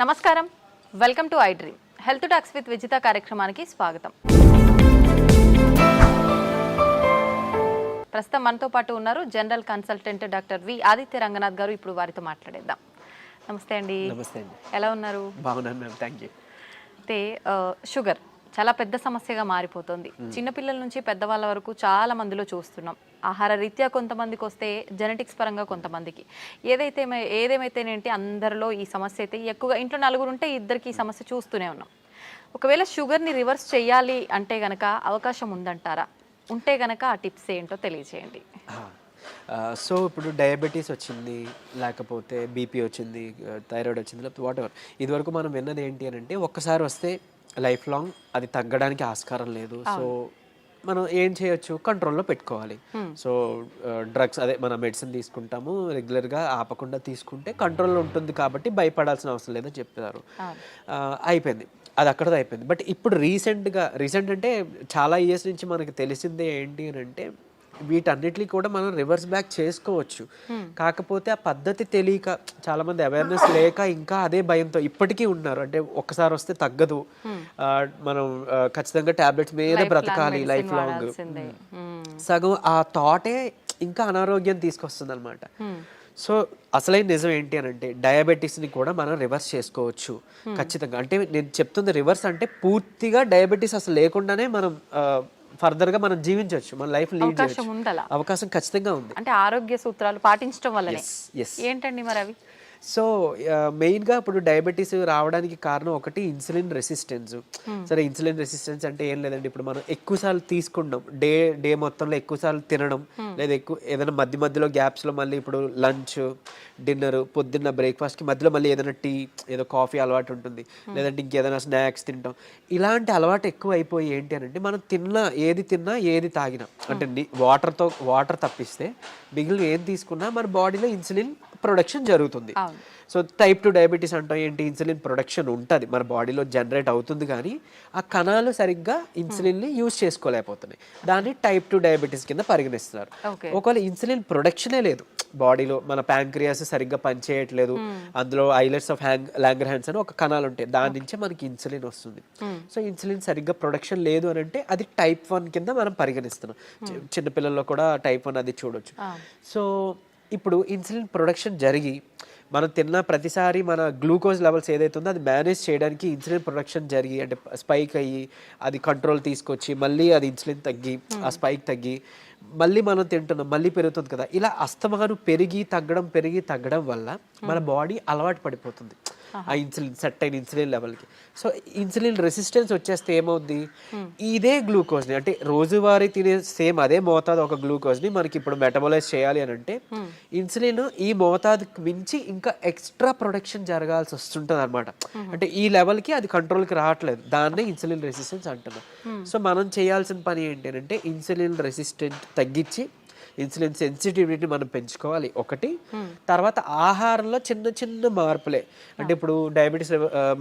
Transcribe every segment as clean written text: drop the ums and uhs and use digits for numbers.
నమస్కారం, welcome to I dream. Health talks with Vijitha కార్యక్రమానికి స్వాగతం. ప్రస్తుతం మనతో పాటు ఉన్నారు general consultant doctor V Aditya Ranganath గారు. ఇప్పుడు వారితో మాట్లాడేద్దాం. నమస్తే అండి. నమస్తే అండి. ఎలా ఉన్నారు? బాగున్నాను మ్యామ్, థ్యాంక్ యూ. అయితే షుగర్ చాలా పెద్ద సమస్యగా మారిపోతుంది. చిన్నపిల్లల నుంచి పెద్దవాళ్ళ వరకు చాలా మందిలో చూస్తున్నాం. ఆహార రీత్యా కొంతమందికి వస్తే, జెనెటిక్స్ పరంగా కొంతమందికి, ఏదేమైతేనేంటి అందరిలో ఈ సమస్య అయితే ఎక్కువగా. ఇంట్లో నలుగురు ఉంటే ఇద్దరికి ఈ సమస్య చూస్తూనే ఉన్నాం. ఒకవేళ షుగర్ని రివర్స్ చేయాలి అంటే గనక అవకాశం ఉందంటారా? ఉంటే గనక ఆ టిప్స్ ఏంటో తెలియజేయండి. సో ఇప్పుడు డయాబెటీస్ వచ్చింది, లేకపోతే బీపీ వచ్చింది, థైరాయిడ్ వచ్చింది, లేకపోతే వాట్ ఎవర్, ఇదివరకు మనం విన్నది ఏంటి అని అంటే ఒక్కసారి వస్తే లైఫ్ లాంగ్ అది తగ్గడానికి ఆస్కారం లేదు. సో మనం ఏం చేయొచ్చు, కంట్రోల్లో పెట్టుకోవాలి. సో డ్రగ్స్, అదే మన మెడిసిన్ తీసుకుంటాము రెగ్యులర్గా, ఆపకుండా తీసుకుంటే కంట్రోల్లో ఉంటుంది కాబట్టి భయపడాల్సిన అవసరం లేదని చెప్తారు. అయిపోయింది, అది అక్కడతో అయిపోయింది. బట్ ఇప్పుడు రీసెంట్ అంటే చాలా ఇయర్స్ నుంచి మనకి తెలిసిందే ఏంటి అని అంటే వీటన్నిటిని కూడా మనం రివర్స్ బ్యాక్ చేసుకోవచ్చు. కాకపోతే ఆ పద్ధతి తెలియక, చాలా మంది అవేర్నెస్ లేక ఇంకా అదే భయంతో ఇప్పటికీ ఉన్నారు. అంటే ఒక్కసారి వస్తే తగ్గదు, మనం ఖచ్చితంగా టాబ్లెట్స్ మీద బ్రతకాలి లైఫ్ లాంగ్. సగం ఆ థాటే ఇంకా అనారోగ్యం తీసుకొస్తుంది అనమాట. సో అసలైన నిజం ఏంటి అని అంటే డయాబెటీస్ని కూడా మనం రివర్స్ చేసుకోవచ్చు ఖచ్చితంగా. అంటే నేను చెప్తుంది రివర్స్ అంటే పూర్తిగా డయాబెటీస్ అసలు లేకుండానే మనం ఫర్దర్గా మనం జీవించవచ్చు, మన లైఫ్ లీడ్ చేయొచ్చు. అవకాశం ఖచ్చితంగా ఉంది. అంటే ఆరోగ్య సూత్రాలు పాటించడం వల్లనే. ఏంటండి మరి అవి? సో మెయిన్గా ఇప్పుడు డయాబెటీస్ రావడానికి కారణం ఒకటి ఇన్సులిన్ రెసిస్టెన్స్. సరే, ఇన్సులిన్ రెసిస్టెన్స్ అంటే ఏం లేదండి, ఇప్పుడు మనం ఎక్కువసార్లు తీసుకుంటాం, డే మొత్తంలో ఎక్కువసార్లు తినడం, లేదా ఏదైనా మధ్యలో గ్యాప్స్లో మళ్ళీ ఇప్పుడు లంచ్, డిన్నర్, పొద్దున్న బ్రేక్ఫాస్ట్కి మధ్యలో మళ్ళీ ఏదైనా టీ, ఏదో కాఫీ అలవాటు ఉంటుంది, లేదంటే ఇంకేదైనా స్నాక్స్ తింటాం. ఇలాంటి అలవాటు ఎక్కువ అయిపోయి ఏంటి అని అంటే మనం ఏది తిన్నా ఏది తాగినా, అంటే వాటర్ తప్పిస్తే మిగిలిన ఏం తీసుకున్నా మన బాడీలో ఇన్సులిన్ ప్రొడక్షన్ జరుగుతుంది. సో టైప్ 2 డయాబెటీస్ అంటాం ఏంటి, ఇన్సులిన్ ప్రొడక్షన్ ఉంటుంది మన బాడీలో, జనరేట్ అవుతుంది, కానీ ఆ కణాలు సరిగ్గా ఇన్సులిన్ని యూజ్ చేసుకోలేకపోతున్నాయి. దాన్ని టైప్ 2 డయాబెటీస్ కింద పరిగణిస్తున్నారు. ఒకవేళ ఇన్సులిన్ ప్రొడక్షనే లేదు బాడీలో, మన ప్యాంక్రియాస్ సరిగ్గా పనిచేయట్లేదు, అందులో ఐలెట్స్ ఆఫ్ లాంగర్హాన్స్ అని ఒక కణాలు ఉంటాయి, దాని నుంచే మనకి ఇన్సులిన్ వస్తుంది. సో ఇన్సులిన్ సరిగ్గా ప్రొడక్షన్ లేదు అని అంటే అది టైప్ 1 కింద మనం పరిగణిస్తున్నాం. చిన్నపిల్లల్లో కూడా టైప్ 1 అది చూడొచ్చు. సో ఇప్పుడు ఇన్సులిన్ ప్రొడక్షన్ జరిగి మనం తిన్న ప్రతిసారి మన గ్లూకోజ్ లెవెల్స్ ఏదైతే ఉందో అది మేనేజ్ చేయడానికి ఇన్సులిన్ ప్రొడక్షన్ జరిగి, అంటే స్పైక్ అయ్యి అది కంట్రోల్ తీసుకొచ్చి మళ్ళీ అది ఇన్సులిన్ తగ్గి ఆ స్పైక్ తగ్గి మళ్ళీ మనం తింటున్నాం, మళ్ళీ పెరుగుతుంది కదా. ఇలా అస్తమాను పెరిగి తగ్గడం వల్ల మన బాడీ అలవాటు పడిపోతుంది ఆ ఇన్సులిన్, సెట్ అయిన ఇన్సులిన్ లెవెల్కి. సో ఇన్సులిన్ రెసిస్టెన్స్ వచ్చేస్తే ఏమవుద్ది, ఇదే గ్లూకోజ్ని, అంటే రోజువారీ తినే సేమ్ అదే మోతాదు ఒక గ్లూకోజ్ని మనకి ఇప్పుడు మెటబలైజ్ చేయాలి అని అంటే ఇన్సులిన్ ఈ మోతాదుకి మించి ఇంకా ఎక్స్ట్రా ప్రొడక్షన్ జరగాల్సి వస్తుంటుంది అనమాట. అంటే ఈ లెవెల్కి అది కంట్రోల్కి రావట్లేదు, దాన్నే ఇన్సులిన్ రెసిస్టెన్స్ అంటున్నాం. సో మనం చేయాల్సిన పని ఏంటి అంటే ఇన్సులిన్ రెసిస్టెంట్ తగ్గించి ఇన్సులిన్ సెన్సిటివిటీ మనం పెంచుకోవాలి ఒకటి. తర్వాత ఆహారంలో చిన్న మార్పులే, అంటే ఇప్పుడు డయాబెటీస్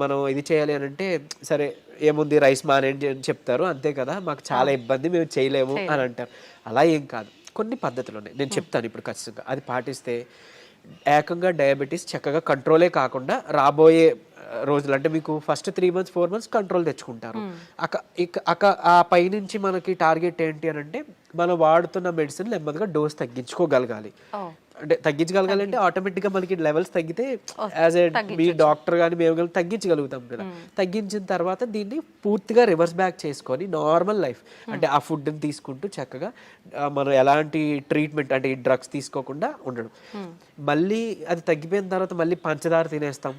మనం ఇది చేయాలి అని అంటే సరే ఏముంది రైస్ మానేయండి అని చెప్తారు, అంతే కదా, మాకు చాలా ఇబ్బంది, మేము చేయలేము అని అంటారు. అలా ఏం కాదు, కొన్ని పద్ధతులు ఉన్నాయి, నేను చెప్తాను ఇప్పుడు ఖచ్చితంగా. అది పాటిస్తే ఏకంగా డయాబెటీస్ చక్కగా కంట్రోలే కాకుండా రాబోయే రోజులు, అంటే మీకు ఫస్ట్ 3 months 4 months కంట్రోల్ తెచ్చుకుంటారు. ఆ పైనుంచి మనకి టార్గెట్ ఏంటి అని అంటే మనం వాడుతున్న మెడిసిన్ నెమ్మదిగా డోస్ తగ్గించుకోగలగాలి. అంటే తగ్గించగలగాలి అంటే ఆటోమేటిక్గా మనకి లెవెల్స్ తగ్గితే యాజ్ ఏ మీ డాక్టర్ కానీ మేము కానీ తగ్గించగలుగుతాం కదా. తగ్గించిన తర్వాత దీన్ని పూర్తిగా రివర్స్ బ్యాక్ చేసుకొని నార్మల్ లైఫ్, అంటే ఆ ఫుడ్ని తీసుకుంటూ చక్కగా మనం ఎలాంటి ట్రీట్మెంట్, అంటే ఈ డ్రగ్స్ తీసుకోకుండా ఉండడం. మళ్ళీ అది తగ్గిపోయిన తర్వాత మళ్ళీ పంచదార తినేస్తాం,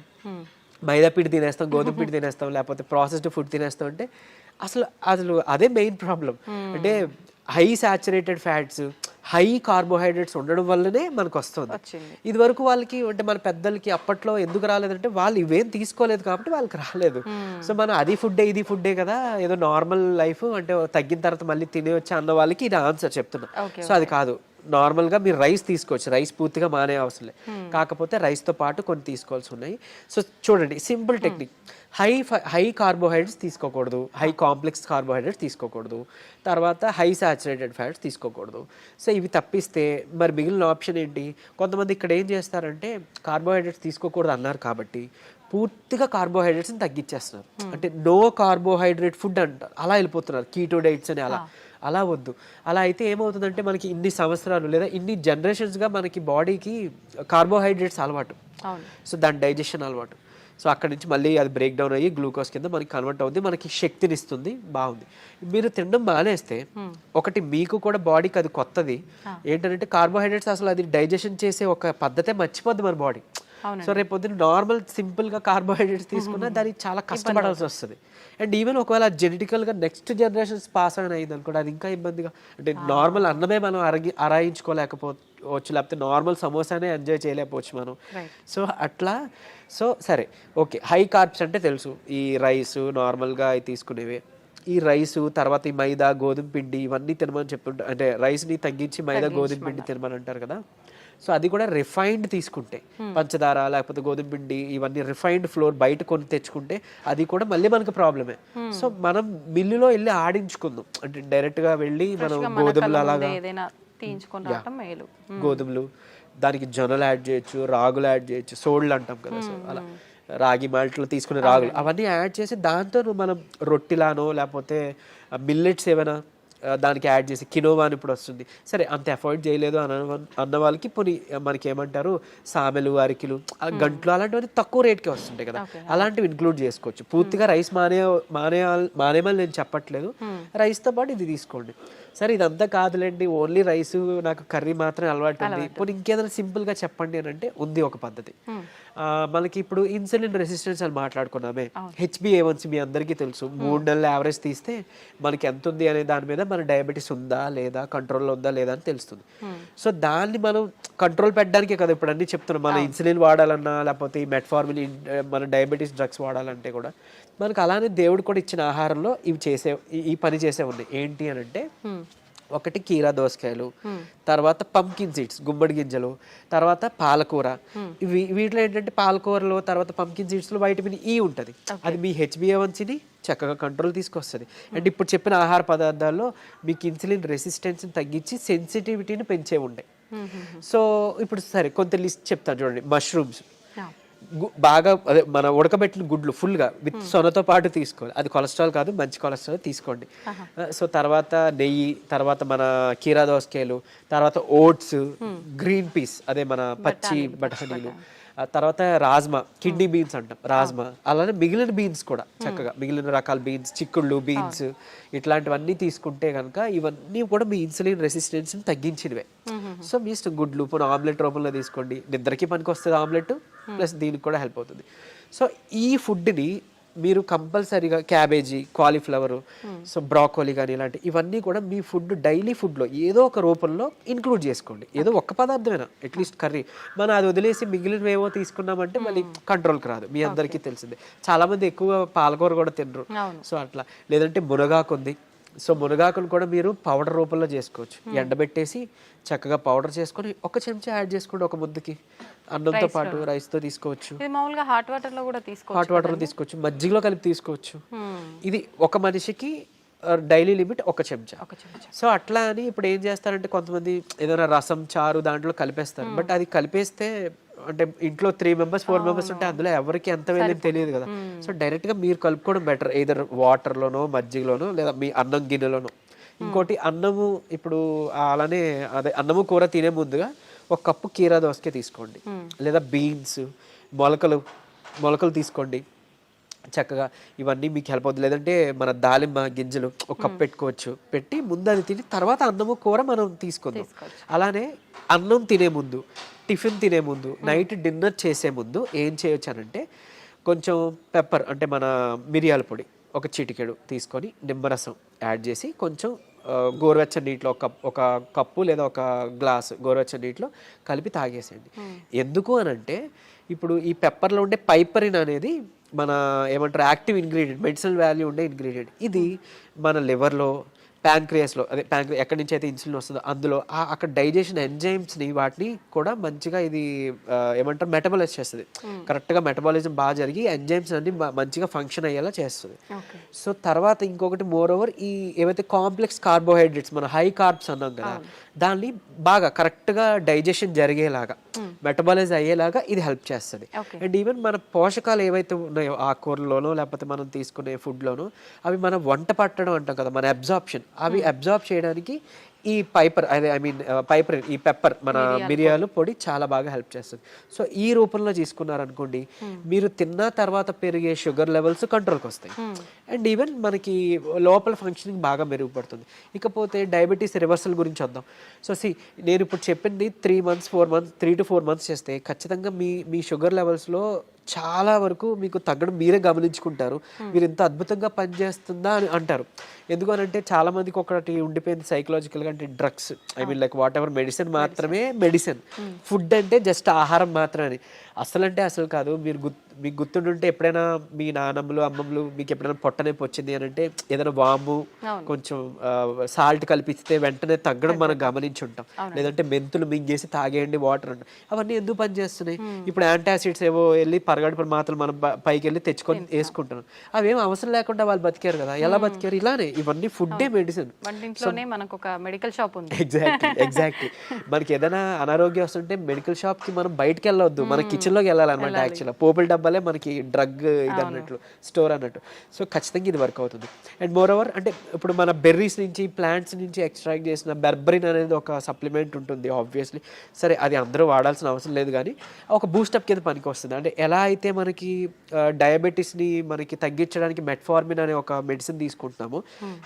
మైదా పిండి తినేస్తాం, గోధుమ పిండి తినేస్తాం, లేకపోతే ప్రాసెస్డ్ ఫుడ్ తినేస్తాం. అంటే అసలు అదే మెయిన్ ప్రాబ్లం. అంటే high saturated fats, high carbohydrates ఉండడం వల్లనే మనకు వస్తుంది. ఇది వరకు వాళ్ళకి, అంటే మన పెద్దలకి అప్పట్లో ఎందుకు రాలేదంటే వాళ్ళు ఇవేం తీసుకోలేదు కాబట్టి వాళ్ళకి రాలేదు. సో మనం అది ఫుడ్డే ఇది ఫుడ్డే కదా, ఏదో నార్మల్ లైఫ్, అంటే తగ్గిన తర్వాత మళ్ళీ తినేయొచ్చు అన్న వాళ్ళకి ఇది ఆన్సర్ చెప్తున్నా. సో అది కాదు, నార్మల్గా మీరు రైస్ తీసుకోవచ్చు, రైస్ పూర్తిగా మానే అవసరం లేదు, కాకపోతే రైస్తో పాటు కొన్ని తీసుకోవాల్సి ఉన్నాయి. సో చూడండి, సింపుల్ టెక్నిక్, హై కార్బోహైడ్రేట్స్ తీసుకోకూడదు, హై కాంప్లెక్స్ కార్బోహైడ్రేట్స్ తీసుకోకూడదు, తర్వాత హై సాచురేటెడ్ ఫ్యాట్స్ తీసుకోకూడదు. సో ఇవి తప్పిస్తే మరి మిగిలిన ఆప్షన్ ఏంటి? కొంతమంది ఇక్కడ ఏం చేస్తారంటే కార్బోహైడ్రేట్స్ తీసుకోకూడదు అన్నారు కాబట్టి పూర్తిగా కార్బోహైడ్రేట్స్ని తగ్గించేస్తున్నారు. అంటే నో కార్బోహైడ్రేట్ ఫుడ్ అంటారు, అలా వెళ్ళిపోతున్నారు. కీటో డైట్స్ అని అలా వద్దు. అలా అయితే ఏమవుతుందంటే మనకి ఇన్ని సంవత్సరాలు లేదా ఇన్ని జనరేషన్స్గా మనకి బాడీకి కార్బోహైడ్రేట్స్ అలవాటు, సో దాని డైజెషన్ అలవాటు. సో అక్కడ నుంచి మళ్ళీ అది బ్రేక్ డౌన్ అయ్యి గ్లూకోజ్ కింద మనకి కన్వర్ట్ అవుతుంది, మనకి శక్తిని ఇస్తుంది, బాగుంది. మీరు తినడం మానేస్తే ఒకటి మీకు కూడా బాడీకి అది కొత్తది ఏంటంటే కార్బోహైడ్రేట్స్ అసలు అది డైజెషన్ చేసే ఒక పద్ధతే మర్చిపోద్ది మన బాడీ. సో రేపు పొద్దున్న నార్మల్ సింపుల్గా కార్బోహైడ్రేట్స్ తీసుకున్నా దానికి చాలా కష్టపడాల్సి వస్తుంది. అండ్ ఈవెన్ ఒకవేళ జెనెటికల్గా నెక్స్ట్ జనరేషన్స్ పాస్ ఆన్ అయింది అనుకోండి, అది ఇంకా ఇబ్బందిగా. అంటే నార్మల్ అన్నమే మనం అరాయించుకోలేకపోవచ్చు, లేకపోతే నార్మల్ సమోసానే ఎంజాయ్ చేయలేకపోవచ్చు మనం. సో అట్లా సో సరే ఓకే, హై కార్బ్స్ అంటే తెలుసు, ఈ రైస్ నార్మల్గా అవి తీసుకునేవి. ఈ రైసు తర్వాత ఈ మైదా గోధుమ పిండి ఇవన్నీ తినమని చెప్తుంటారు, అంటే రైస్ని తగ్గించి మైదా గోధుమ పిండి తినమని అంటారు కదా. సో అది కూడా రిఫైన్డ్ తీసుకుంటే, పంచదార లేకపోతే గోధుమ పిండి ఇవన్నీ రిఫైన్డ్ ఫ్లోర్ బయట కొని తెచ్చుకుంటే అది కూడా మళ్ళీ మనకు ప్రాబ్లమే. సో మనం మిల్లులో వెళ్ళి ఆడించుకుందాం, అంటే డైరెక్ట్గా వెళ్ళి మనం గోధుమలు అలాగా గోధుమలు, దానికి జొన్నలు యాడ్ చేయొచ్చు, రాగులు యాడ్ చేయొచ్చు, సోళ్ళు అంటాం కదా, సో అలా రాగి మాల్ట్లో తీసుకునే రాగులు అవన్నీ యాడ్ చేసి దాంతో మనం రొట్టిలానో లేకపోతే మిల్లెట్స్ ఏమైనా దానికి యాడ్ చేసి, కినోవా అని ఇప్పుడు వస్తుంది, సరే అంత అఫోర్డ్ చేయలేదు అన్న వాళ్ళకి పోనీ మనకి ఏమంటారు సామెలు, అరికిలు, గంటలు అలాంటివన్నీ తక్కువ రేట్కే వస్తుంటాయి కదా, అలాంటివి ఇంక్లూడ్ చేసుకోవచ్చు. పూర్తిగా రైస్ మానేమని నేను చెప్పట్లేదు, రైస్తో పాటు ఇది తీసుకోండి. సరే ఇదంతా కాదులేండి, ఓన్లీ రైస్ నాకు కర్రీ మాత్రమే అలవాటు ఉంది, ఇప్పుడు ఇంకేదైనా సింపుల్గా చెప్పండి అని అంటే ఉంది ఒక పద్ధతి. మనకి ఇప్పుడు ఇన్సులిన్ రెసిస్టెన్స్ అని మాట్లాడుకున్నామే, HbA1c మీ అందరికీ తెలుసు. 3 నెలల యావరేజ్ తీస్తే మనకి ఎంత ఉంది అనే దాని మీద మన డయాబెటీస్ ఉందా లేదా, కంట్రోల్లో ఉందా లేదా అని తెలుస్తుంది. సో దాన్ని మనం కంట్రోల్ పెట్టడానికే కదా ఇప్పుడు అన్నీ చెప్తున్నాం. మన ఇన్సులిన్ వాడాలన్నా లేకపోతే ఈ మెట్ఫార్మిన్, మన డయాబెటీస్ డ్రగ్స్ వాడాలంటే కూడా మనకు అలానే దేవుడు కూడా ఇచ్చిన ఆహారంలో ఈ పని చేసే ఉన్నాయి. ఏంటి అని అంటే ఒకటి కీరా దోసకాయలు, తర్వాత పంకిన్ సీడ్స్ గుమ్మడి గింజలు, తర్వాత పాలకూర. వీటిలో ఏంటంటే పాలకూరలో తర్వాత పంకిన్ సీడ్స్లో వైటమిన్ ఈ ఉంటుంది, అది మీ HbA1cని చక్కగా కంట్రోల్ తీసుకొస్తుంది. అండ్ ఇప్పుడు చెప్పిన ఆహార పదార్థాల్లో మీకు ఇన్సులిన్ రెసిస్టెన్స్ని తగ్గించి సెన్సిటివిటీని పెంచే ఉండే. సో ఇప్పుడు సరే కొంత లిస్ట్ చెప్తాను చూడండి. మష్రూమ్స్ బాగా అదే మన ఉడకబెట్టిన గుడ్లు ఫుల్గా విత్ సొనతో పాటు తీసుకోవాలి, అది కొలెస్ట్రాల్ కాదు, మంచి కొలెస్ట్రాల్ తీసుకోండి. సో తర్వాత నెయ్యి, తర్వాత మన కీరా దోసకాయలు, తర్వాత ఓట్స్, గ్రీన్ పీస్ అదే మన పచ్చి బఠానీలు, తర్వాత రాజ్మా, కిడ్నీ బీన్స్ అంటాం రాజ్మా, అలానే మిగిలిన బీన్స్ కూడా చక్కగా మిగిలిన రకాల బీన్స్, చిక్కుళ్ళు బీన్స్ ఇట్లాంటివన్నీ తీసుకుంటే కనుక ఇవన్నీ కూడా మీ ఇన్సులిన్ రెసిస్టెన్స్ని తగ్గించినవే. సో మీ ఇష్టం, గుడ్లు ఇప్పుడు ఆమ్లెట్ రూపంలో తీసుకోండి, నిద్రకి పనికి వస్తుంది ఆమ్లెట్, ప్లస్ దీనికి కూడా హెల్ప్ అవుతుంది. సో ఈ ఫుడ్ని మీరు కంపల్సరీగా క్యాబేజీ, కాలీఫ్లవర్, సో బ్రాకోలీ కానీ ఇలాంటి ఇవన్నీ కూడా మీ ఫుడ్ డైలీ ఫుడ్లో ఏదో ఒక రూపంలో ఇంక్లూడ్ చేసుకోండి. ఏదో ఒక్క పదార్థమైనా అట్లీస్ట్ కర్రీ, మనం అది వదిలేసి మిగిలినవేవో తీసుకున్నామంటే మళ్ళీ కంట్రోల్కి రాదు. మీ అందరికీ తెలిసిందే, చాలామంది ఎక్కువ పాలకూర కూడా తినరు. సో అట్లా, లేదంటే మునగాకు ఉంది, సో మునగాకును కూడా మీరు పౌడర్ రూపంలో చేసుకోవచ్చు, ఎండబెట్టేసి చక్కగా పౌడర్ చేసుకొని ఒక చెంచా యాడ్ చేసుకోండి ఒక ముద్దకి, అన్నంతో పాటు రైస్తో తీసుకోవచ్చు, మామూలుగా హాట్ వాటర్లో కూడా తీసుకోవచ్చు, హాట్ వాటర్లో తీసుకోవచ్చు, మజ్జిగలో కలిపి తీసుకోవచ్చు. ఇది ఒక మనిషికి డైలీ లిమిట్ ఒక చెంచా. సో అట్లా అని ఇప్పుడు ఏం చేస్తారంటే కొంతమంది ఏదైనా రసం, చారు దాంట్లో కలిపేస్తారు, బట్ అది కలిపేస్తే అంటే ఇంట్లో 3 members 4 members ఉంటే అందులో ఎవరికి ఎంత వెళ్ళేది తెలియదు కదా. సో డైరెక్ట్గా మీరు కలుపుకోవడం బెటర్, ఏదర్ వాటర్లోనో మజ్జిగలోనో లేదా మీ అన్నం గిన్నెలోనో. ఇంకోటి అన్నము, ఇప్పుడు అలానే అదే అన్నము కూర తినే ముందుగా 1 కప్పు కీరా దోసకాయ తీసుకోండి, లేదా బీన్స్, మొలకలు తీసుకోండి చక్కగా, ఇవన్నీ మీకు హెల్ప్ అవుతుంది. లేదంటే మన దాలింబ గింజలు 1 కప్ పెట్టుకోవచ్చు, పెట్టి ముందు అది తిని తర్వాత అన్నము కూర మనం తీసుకుందాం. అలానే అన్నం తినే ముందు, టిఫిన్ తినే ముందు, నైట్ డిన్నర్ చేసే ముందు ఏం చేయొచ్చు అనంటే కొంచెం పెప్పర్ అంటే మన మిరియాల పొడి 1 చిటికెడు తీసుకొని నిమ్మరసం యాడ్ చేసి కొంచెం గోరువెచ్చని నీటిలో ఒక కప్పు లేదా 1 గ్లాసు గోరువెచ్చని నీటిలో కలిపి తాగేసేయండి. ఎందుకు అనంటే ఇప్పుడు ఈ పెప్పర్లో ఉండే పైపరిన్ అనేది మన ఏమంటారు యాక్టివ్ ఇంగ్రీడియంట్, మెడిసినల్ వాల్యూ ఉండే ఇంగ్రీడియంట్. ఇది మన లివర్లో, ప్యాంక్రియాస్లో, అదే ఎక్కడి నుంచి అయితే ఇన్సులిన్ వస్తుందో అందులో అక్కడ డైజెషన్ ఎంజైమ్స్ని వాటిని కూడా మంచిగా ఇది ఏమంటారు మెటబాలైజ్ చేస్తుంది. కరెక్ట్గా మెటబాలిజం బాగా జరిగి ఎంజైమ్స్ అన్ని మంచిగా ఫంక్షన్ అయ్యేలా చేస్తుంది. సో తర్వాత ఇంకొకటి మోర్ ఓవర్ ఈ ఏవైతే కాంప్లెక్స్ కార్బోహైడ్రేట్స్, మన హై కార్బ్స్ అన్నాం కదా, దాన్ని బాగా కరెక్ట్గా డైజెషన్ జరిగేలాగా మెటబాలైజ్ అయ్యేలాగా ఇది హెల్ప్ చేస్తుంది. అండ్ ఈవెన్ మన పోషకాలు ఏవైతే ఉన్నాయో ఆకుకూరలోనో లేకపోతే మనం తీసుకునే ఫుడ్లోనో అవి మనం వంట పట్టడం అంటాం కదా, మన అబ్జార్ప్షన్, అవి అబ్జార్బ్ చేయడానికి ఈ పైపర్ ఈ పెప్పర్ మన మిరియాలు పొడి చాలా బాగా హెల్ప్ చేస్తుంది. సో ఈ రూపంలో తీసుకున్నారనుకోండి, మీరు తిన్న తర్వాత పెరిగే షుగర్ లెవెల్స్ కంట్రోల్కి వస్తాయి. అండ్ ఈవెన్ మనకి లోపల ఫంక్షనింగ్ బాగా మెరుగుపడుతుంది. ఇకపోతే డయాబెటీస్ రివర్సల్ గురించి వద్దాం. సో నేను ఇప్పుడు చెప్పింది 3 to 4 months చేస్తే ఖచ్చితంగా మీ షుగర్ లెవెల్స్లో చాలా వరకు మీకు తగ్గడం మీరే గమనించుకుంటారు. మీరు ఇంత అద్భుతంగా పనిచేస్తుందా అని అంటారు. ఎందుకనంటే చాలా మందికి ఒకటి ఉండిపోయింది సైకలాజికల్గా, అంటే drugs, like what ever medicine మాత్రమే మెడిసిన్, ఫుడ్ అంటే జస్ట్ ఆహారం మాత్రమే. అసలు కాదు. మీకు గుర్తుంటుంటే ఎప్పుడైనా మీ నాన్నమ్మలు అమ్మమ్మలు మీకు ఎప్పుడైనా పొట్టనొప్పి వచ్చింది అని అంటే ఏదైనా వాము కొంచెం సాల్ట్ కలిపిస్తే వెంటనే తగ్గడం మనం గమనించి ఉంటాం. లేదంటే మెంతులు మింగేసి తాగేయండి వాటర్ అంటే, అవన్నీ ఎందుకు పనిచేస్తున్నాయి? ఇప్పుడు యాంటాసిడ్స్ ఏవో వెళ్ళి పరగడుపుల మాత్రలు మనం పైకి వెళ్ళి తెచ్చుకొని వేసుకుంటున్నాం. అవేం అవసరం లేకుండా వాళ్ళు బతికారు కదా. ఎలా బతికారు? ఇలానే. ఇవన్నీ ఫుడ్డే మెడిసిన్. మనకు ఒక మెడికల్ షాప్ ఉంది. ఎగ్జాక్ట్లీ. మనకి ఏదైనా అనారోగ్యం వస్తుంటే మెడికల్ షాప్ కి మనం బయటకు వెళ్ళవద్దు, మన కిచెన్ లోకి వెళ్ళాలన్నమాట. యాక్చువల్గా పోపుల డబ్బాలే మనకి డ్రగ్ ఇది అన్నట్లు, స్టోర్ అన్నట్టు. సో ఖచ్చితంగా ఇది వర్క్ అవుతుంది. అండ్ మోర్ ఓవర్ అంటే ఇప్పుడు మన బెర్రీస్ నుంచి ప్లాంట్స్ నుంచి ఎక్స్ట్రాక్ట్ చేసిన బెర్బరిన్ అనేది ఒక సప్లిమెంట్ ఉంటుంది ఆబ్వియస్లీ. సరే, అది అందరూ వాడాల్సిన అవసరం లేదు, కానీ ఒక బూస్టప్ కింద పనికి వస్తుంది. అంటే ఎలా అయితే మనకి డయాబెటీస్ని మనకి తగ్గించడానికి మెట్ఫార్మిన్ అనే ఒక మెడిసిన్ తీసుకుంటున్నాము,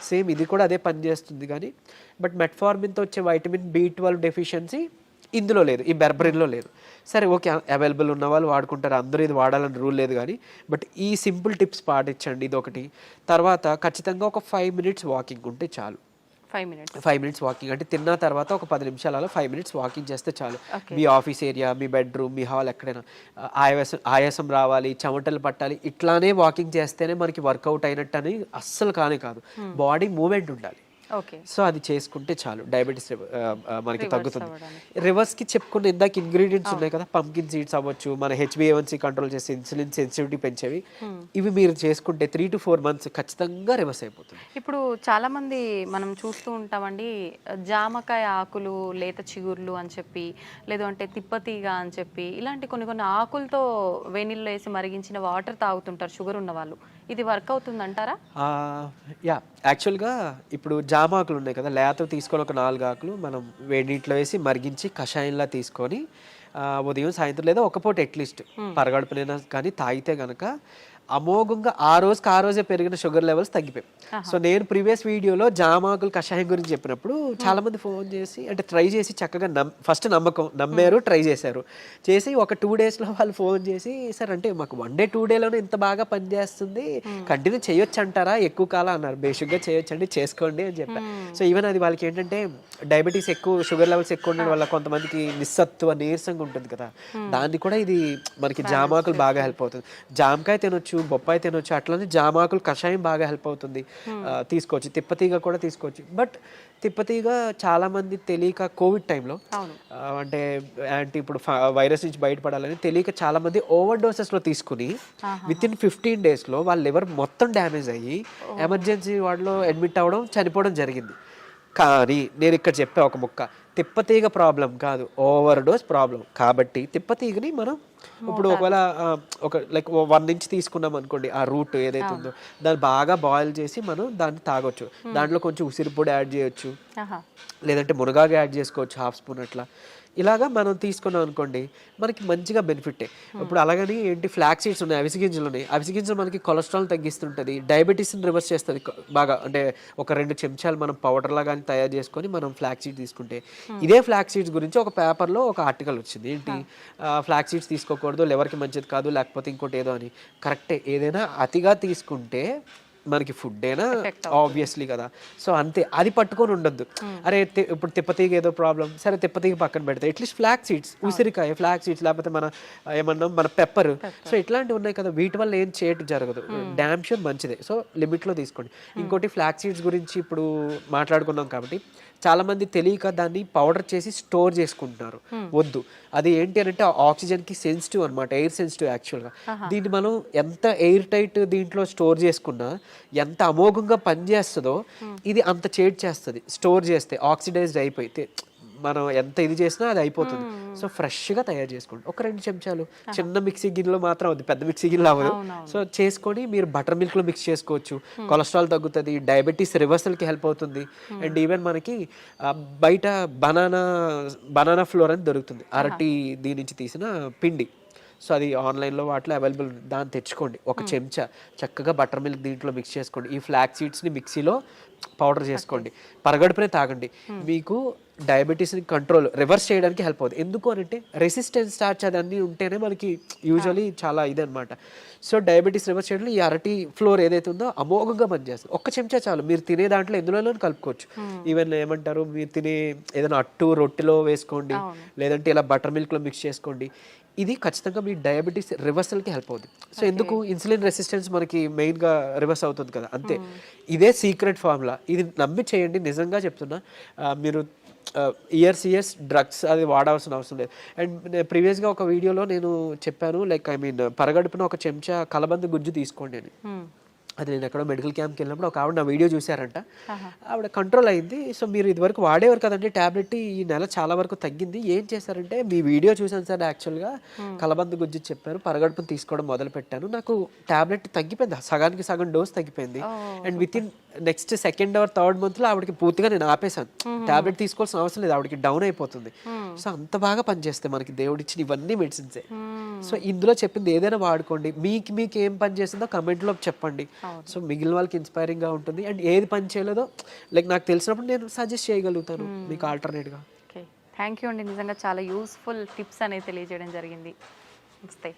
సేమ్ ఇది కూడా అదే పని చేస్తుంది. కానీ బట్ మెట్ఫార్మిన్తో వచ్చే వైటమిన్ B12 డెఫిషియన్సీ ఇందులో లేదు, ఈ బెర్బరిన్లో లేదు. సరే, ఓకే, అవైలబుల్ ఉన్న వాళ్ళు వాడుకుంటారు, అందరూ ఇది వాడాలని రూల్ లేదు. కానీ బట్ ఈ సింపుల్ టిప్స్ పాటించండి, ఇది ఒకటి. తర్వాత ఖచ్చితంగా ఒక 5 minutes వాకింగ్ ఉంటే చాలు. 5 minutes వాకింగ్ అంటే తిన్న తర్వాత ఒక 10 నిమిషాలలో 5 minutes వాకింగ్ చేస్తే చాలు. మీ ఆఫీస్ ఏరియా, మీ బెడ్రూమ్, మీ హాల్, ఎక్కడైనా ఆయాసం రావాలి, చెమటలు పట్టాలి, ఇట్లానే వాకింగ్ చేస్తేనే మనకి వర్కౌట్ అయినట్టు అని అస్సలు కాదు. బాడీ మూమెంట్ ఉండాలి. సో అది చేసుకుంటే చాలు, డయాబెటీస్ మనకి తగ్గుతుంది. రివర్స్కి చెప్పుకున్న ఇందాక ఇంగ్రీడియంట్స్ ఉన్నాయి కదా, పంకిన్ సీడ్స్ అవ్వచ్చు, మన HbA1c కంట్రోల్ చేసి ఇన్సులిన్ సెన్సిటివిటీ పెంచేవి, ఇవి మీరు చేసుకుంటే 3 to 4 months ఖచ్చితంగా రివర్స్ అయిపోతుంది. ఇప్పుడు చాలా మంది మనం చూస్తూ ఉంటామండి, జామకాయ ఆకులు, లేత చిగుర్లు అని చెప్పి, లేదు అంటే తిప్పతీగ అని చెప్పి, ఇలాంటి కొన్ని ఆకులతో వేణిల్లో వేసి మరిగించిన వాటర్ తాగుతుంటారు షుగర్ ఉన్న వాళ్ళు. ఇది వర్క్ అవుతుంది అంటారా? యాక్చువల్గా ఇప్పుడు జామాకులు ఉన్నాయి కదా, లేత తీసుకొని ఒక 4 ఆకులు మనం వేడి నీటిలో వేసి మరిగించి కషాయంలా తీసుకొని ఉదయం సాయంత్రం లేదా ఒక పూట అట్లీస్ట్ పరగడుపునైనా కానీ తాగితే కనుక అమోఘంగా ఆ రోజే పెరిగిన షుగర్ లెవెల్స్ తగ్గిపోయాయి. సో నేను ప్రీవియస్ వీడియోలో జామాకులు కషాయం గురించి చెప్పినప్పుడు చాలా మంది ఫోన్ చేసి అంటే ట్రై చేసి చక్కగా ఫస్ట్ నమ్మారు, ట్రై చేసి ఒక 2 daysలో వాళ్ళు ఫోన్ చేసి, సార్ అంటే మాకు 1 day 2 dayలోనే ఇంత బాగా పనిచేస్తుంది, కంటిన్యూ చేయొచ్చు అంటారా, ఎక్కువ కాలం అన్నారు. బేసిక్గా చేయొచ్చండి, చేసుకోండి అని చెప్పారు. సో ఈవెన్ అది వాళ్ళకి ఏంటంటే డయాబెటీస్ ఎక్కువ, షుగర్ లెవెల్స్ ఎక్కువ ఉండడం వల్ల కొంతమందికి నిస్సత్వ నీరసంగా ఉంటుంది కదా, దాన్ని కూడా ఇది మనకి జామాకులు బాగా హెల్ప్ అవుతుంది. జామకాయ తినొచ్చు, బొప్పాయి తినొచ్చు, అట్లనే జామాకులు కషాయం బాగా హెల్ప్ అవుతుంది, తీసుకోవచ్చు. తిప్పతీగ కూడా తీసుకోవచ్చు. బట్ తిప్పతీగ చాలా మంది తెలియక కోవిడ్ టైంలో అంటే ఇప్పుడు వైరస్ నుంచి బయటపడాలని తెలియక చాలా మంది ఓవర్ డోసెస్లో తీసుకుని వితిన్ 15 daysలో వాళ్ళ లివర్ మొత్తం డ్యామేజ్ అయ్యి ఎమర్జెన్సీ వార్డులో అడ్మిట్ అవ్వడం, చనిపోవడం జరిగింది. కానీ నేను ఇక్కడ చెప్పే ఒక ముక్క, తిప్పతీగ ప్రాబ్లం కాదు, ఓవర్ డోస్ ప్రాబ్లం. కాబట్టి తిప్పతీగని మనం ఇప్పుడు ఒకవేళ ఒక లైక్ 1 inch తీసుకున్నాం అనుకోండి, ఆ రూట్ ఏదైతే ఉందో దాన్ని బాగా బాయిల్ చేసి మనం దాన్ని తాగొచ్చు. దాంట్లో కొంచెం ఉసిరి పొడి యాడ్ చేయొచ్చు, లేదంటే మునగాకు యాడ్ చేసుకోవచ్చు 1/2 spoon అట్లా. ఇలాగా మనం తీసుకున్నాం అనుకోండి, మనకి మంచిగా బెనిఫిటే. ఇప్పుడు అలాగని ఏంటి, ఫ్లాక్స్ సీడ్స్ ఉన్నాయి, అవిసె గింజలు ఉన్నాయి. అవిసె గింజలు మనకి కొలెస్ట్రాల్ తగ్గిస్తుంటుంది, డయాబెటీస్ని రివర్స్ చేస్తుంది బాగా. అంటే ఒక 2 చెంచాలు మనం పౌడర్లా కానీ తయారు చేసుకొని మనం ఫ్లాక్స్ సీడ్స్ తీసుకుంటే, ఇదే ఫ్లాక్స్ సీడ్స్ గురించి ఒక పేపర్లో ఒక ఆర్టికల్ వచ్చింది. ఏంటి, ఫ్లాక్స్ సీడ్స్ తీసుకోకూడదు, లివర్కి మంచిది కాదు, లేకపోతే ఇంకోటి ఏదో అని. కరెక్టే, ఏదైనా అతిగా తీసుకుంటే మనకి ఫుడ్ అయినా ఆబ్వియస్లీ కదా. సో అంతే, అది పట్టుకొని ఉండొద్దు. అరే ఇప్పుడు తిప్పతీగ ఏదో ప్రాబ్లం, సరే తిప్పతీగ పక్కన పెడితే అట్లీస్ట్ ఫ్లాక్స్ సీడ్స్, ఉసిరికాయ ఫ్లాక్స్ సీడ్స్, లేకపోతే మన పెప్పర్, సో ఇట్లాంటివి ఉన్నాయి కదా, వీటి వల్ల ఏం చేయటం జరగదు, డ్యామ్ షూర్ మంచిదే. సో లిమిట్లో తీసుకోండి. ఇంకోటి ఫ్లాక్స్ సీడ్స్ గురించి ఇప్పుడు మాట్లాడుకున్నాం కాబట్టి చాలా మంది తెలియక దాన్ని పౌడర్ చేసి స్టోర్ చేసుకుంటున్నారు. వద్దు, అది ఏంటి అని అంటే ఆక్సిజన్కి సెన్సిటివ్ అనమాట, ఎయిర్ సెన్సిటివ్ యాక్చువల్గా. దీన్ని మనం ఎంత ఎయిర్ టైట్ దీంట్లో స్టోర్ చేసుకున్నా, ఎంత అమోఘంగా పనిచేస్తుందో ఇది అంత చేడ్ చేస్తుంది స్టోర్ చేస్తే, ఆక్సిడైజ్డ్ అయిపోయితే. మనం ఎంత ఇది చేసినా అది అయిపోతుంది. సో ఫ్రెష్గా తయారు చేసుకోండి. ఒక 2 చెంచాలు చిన్న మిక్సీ గిన్నెలో మాత్రం అవుతుంది, పెద్ద మిక్సీ గిన్నెలో అవ్వదు. సో చేసుకొని మీరు బటర్ మిల్క్లో మిక్స్ చేసుకోవచ్చు. కొలెస్ట్రాల్ తగ్గుతుంది, డయాబెటీస్ రివర్సల్కి హెల్ప్ అవుతుంది. అండ్ ఈవెన్ మనకి బయట బనానా ఫ్లోర్ అని దొరుకుతుంది, అరటి దీని నుంచి తీసిన పిండి. సో అది ఆన్లైన్లో వాటిలో అవైలబుల్, దాన్ని తెచ్చుకోండి. ఒక చెంచా చక్కగా బటర్ మిల్క్ దీంట్లో మిక్స్ చేసుకోండి. ఈ ఫ్లాక్ సీడ్స్ని మిక్సీలో పౌడర్ చేసుకోండి, పరగడుపునే తాగండి. మీకు డయాబెటీస్ని కంట్రోల్ రివర్స్ చేయడానికి హెల్ప్ అవుతుంది. ఎందుకు అంటే రెసిస్టెన్స్ స్టార్చ్ అదన్నీ ఉంటేనే మనకి యూజువలీ చాలా ఇదనమాట. సో డయాబెటీస్ రివర్స్ చేయడంలో ఈ అరటి ఫ్లోర్ ఏదైతే ఉందో అమోఘంగా పనిచేస్తుంది. ఒక్క చెంచా చాలు, మీరు తినే దాంట్లో ఎందులోనూ కలుపుకోవచ్చు. ఈవెన్ ఏమంటారు, మీరు తినే ఏదైనా అట్టు రొట్టెలో వేసుకోండి, లేదంటే ఇలా బటర్ మిల్క్లో మిక్స్ చేసుకోండి. ఇది ఖచ్చితంగా మీ డయాబెటీస్ రివర్సల్కి హెల్ప్ అవుతుంది. సో ఎందుకు, ఇన్సులిన్ రెసిస్టెన్స్ మనకి మెయిన్గా రివర్స్ అవుతుంది కదా, అంతే. ఇదే సీక్రెట్ ఫార్ములా, ఇది నమ్మి చేయండి. నిజంగా చెప్తున్నా, మీరు ఇయర్స్ డ్రగ్స్ అది వాడాల్సిన అవసరం లేదు. అండ్ ప్రీవియస్గా ఒక వీడియోలో నేను చెప్పాను, లైక్ పరగడుపున ఒక చెంచా కలబంద గుజ్జు తీసుకోండి అని. అది నేను ఎక్కడో మెడికల్ క్యాంప్కి వెళ్ళినప్పుడు ఒక ఆవిడ నా వీడియో చూశారంట, ఆవిడ కంట్రోల్ అయింది. సో మీరు ఇదివరకు వాడేవారు కదండి ట్యాబ్లెట్, ఈ నెల చాలా వరకు తగ్గింది, ఏం చేశారంటే మీ వీడియో చూసాను సార్, యాక్చువల్గా కలబంద గుజ్జు చెప్పారు, పరగడుపును తీసుకోవడం మొదలు పెట్టాను, నాకు ట్యాబ్లెట్ తగ్గిపోయింది, సగానికి సగం డోస్ తగ్గిపోయింది. And with in next 2nd or 3rd మంత్లో ఆవిడకి పూర్తిగా నేను ఆపేశాను, ట్యాబ్లెట్ తీసుకోవాల్సిన అవసరం లేదు, ఆవిడకి డౌన్ అయిపోతుంది. సో అంత బాగా పనిచేస్తాయి మనకి దేవుడిచ్చిన ఇవన్నీ మెడిసిన్సే. సో ఇందులో చెప్పింది ఏదైనా వాడుకోండి, మీకు ఏం పని చేసిందో కమెంట్లో చెప్పండి. సో మిగిలిన వాళ్ళకి ఇన్స్పైరింగ్గా ఉంటుంది. అండ్ ఏది పని చేయలేదో లైక్ నాకు తెలిసినప్పుడు నేను సజెస్ట్ చేయగలుగుతాను మీకు ఆల్టర్నేట్గా. ఓకే, థ్యాంక్ యూ అండి, నిజంగా చాలా యూస్ఫుల్ టిప్స్ అనేది తెలియజేయడం జరిగింది. నమస్తే.